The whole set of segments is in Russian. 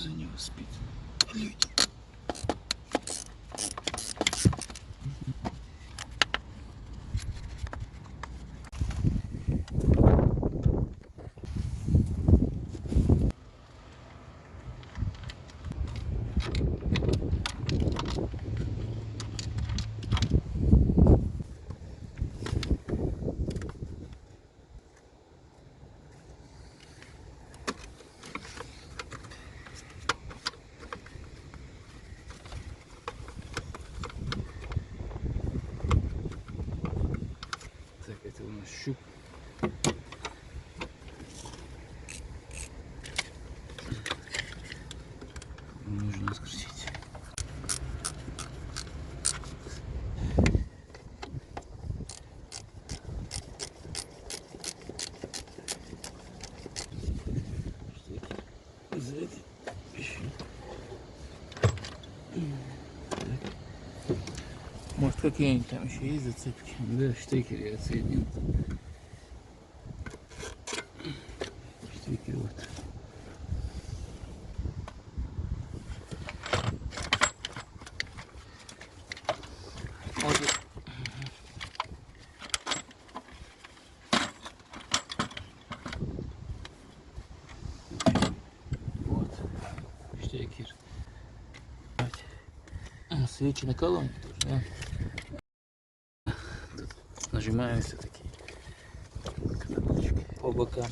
за него спит. Люди. Так, это у нас щук. Нужно раскрутить. Может, какие-нибудь там еще есть зацепки? Да, штекер я отсоединил. Штекер вот. Вот. Вот. Штекер. Свечи на колонне тоже, да? Тут нажимаются такие кнопочки По бокам.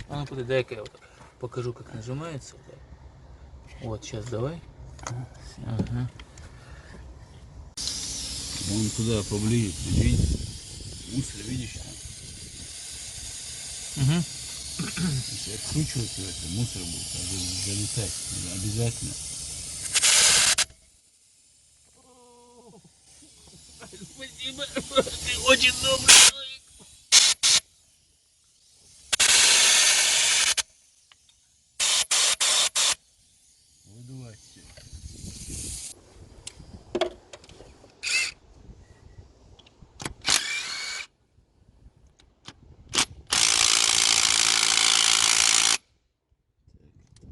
А ну подожди, дай-ка я вот так покажу, как нажимается. Вот, сейчас давай. Ага. Вон туда поближе, прикинь. Мусор, видишь там? Угу. Если откручиваться, это мусор будет залетать. Обязательно. Спасибо, ты очень добрый человек. Выдувать все.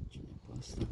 Очень опасно.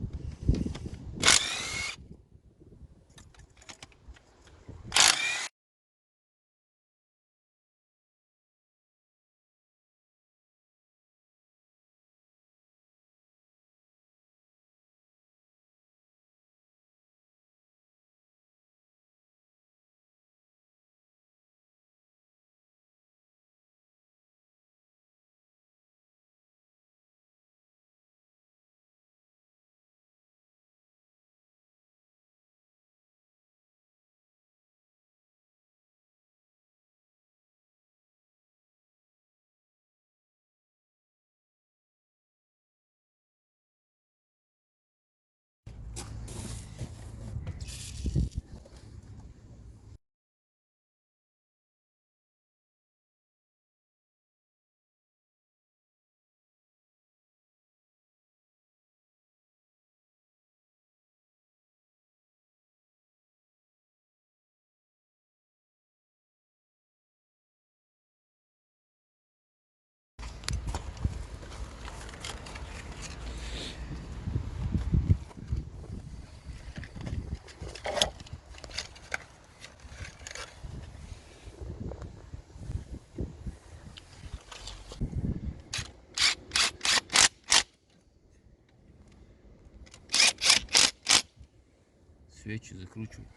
Свечи закручиваю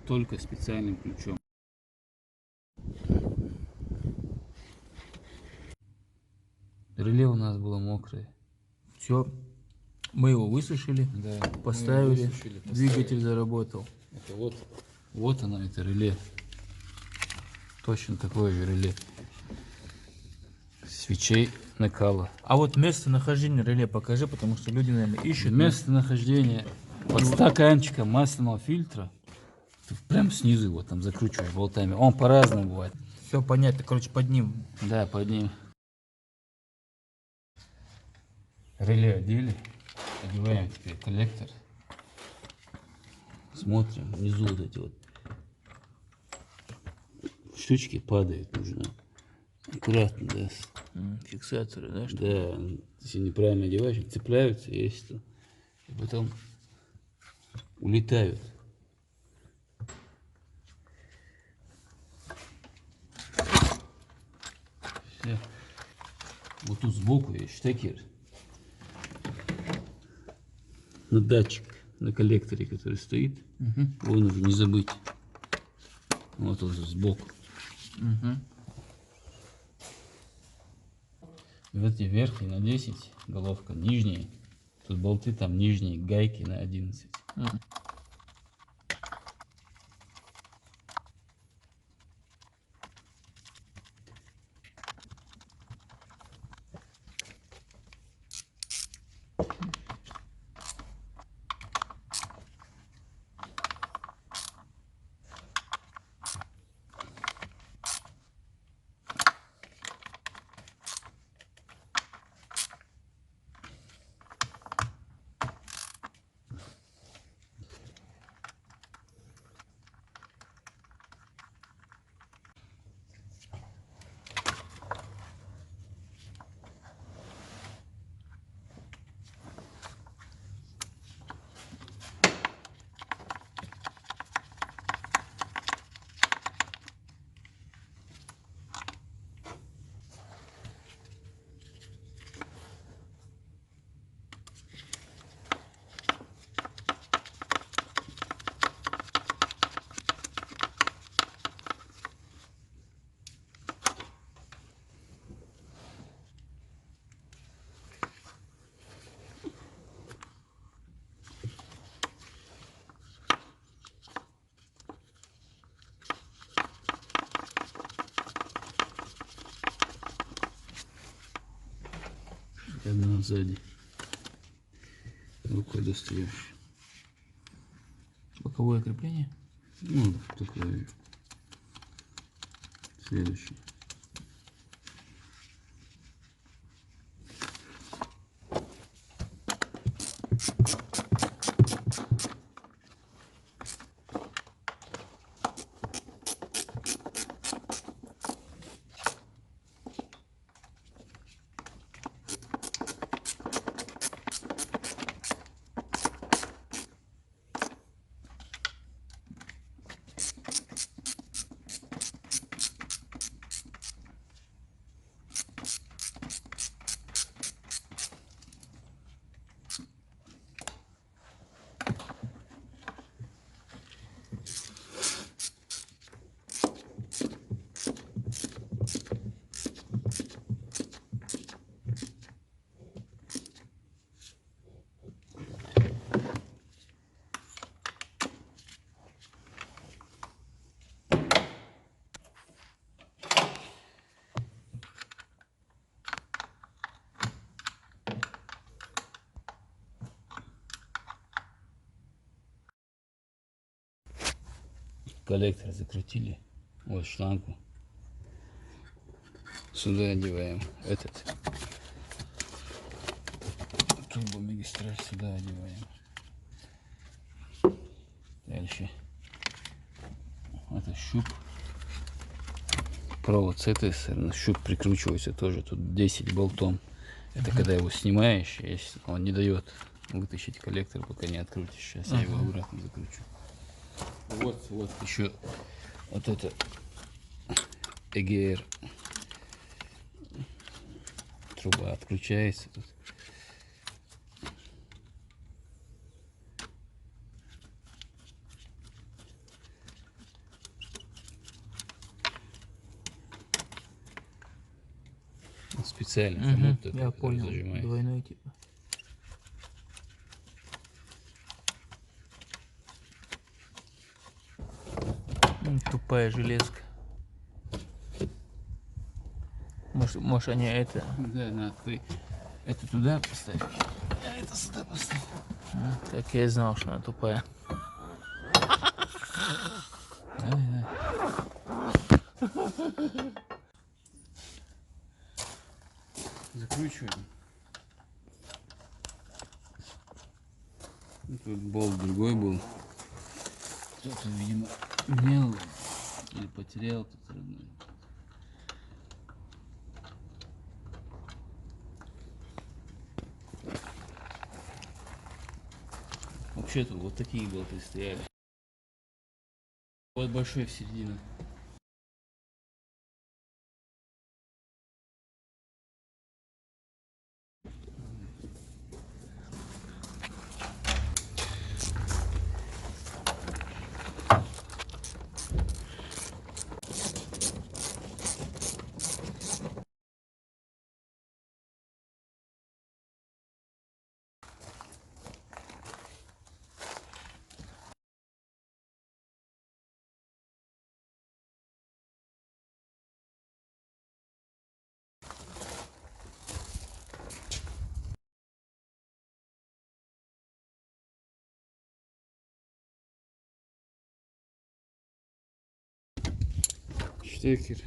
только специальным ключом. Реле у нас было мокрое. Все, мы его высушили, Да, поставили, высушили, двигатель заработал. Это вот оно, это реле. Точно такое же реле. Свечей накала. А вот местонахождение реле покажи, потому что люди, наверное, ищут. Местонахождение под стаканчиком масляного фильтра. Ты прям снизу его там закручиваешь болтами. Он по-разному бывает. Все понятно, короче, под ним. Да, под ним. Реле одели. Одеваем теперь коллектор. Смотрим, внизу вот эти вот штучки падают. Нужно аккуратно, да. Фиксаторы, да? Что? Да, если неправильно одеваешь, цепляются, есть то. И потом улетают. Все. Вот тут сбоку есть штекер. На датчик, на коллекторе, который стоит. Его нужно не забыть. Вот он сбоку. Вот эти верхние на 10, головка нижние. Тут болты, там нижние, гайки на 11. Одна сзади. Рукой достаешь. Боковое крепление. Ну, такое. Следующий. Коллектор закрутили. Вот шлангу. Сюда одеваем этот турбомагистраль, сюда одеваем. Дальше это щуп. Провод с этой стороны. Щуп прикручивается тоже. Тут 10 болтом. Это когда его снимаешь, если он не дает вытащить коллектор, пока не открутишь. Сейчас я его обратно закручу. Вот еще вот это ЭГР. Труба отключается тут. Специально хомут такой, Я который понял. зажимается. Двойной типа. Тупая железка. Может они это... Да, надо ты это туда поставить, а это сюда поставить. Так я и знал, что она тупая. Закручиваем. Тут болт другой был. Кто-то, видимо, имел или потерял тут родной. Вообще-то вот такие болты стояли. Вот большой в середину. Штекер.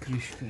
Крышка.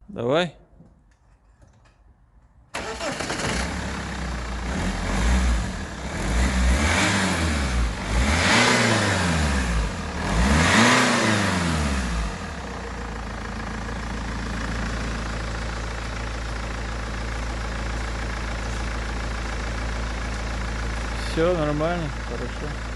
Давай. Все нормально, хорошо.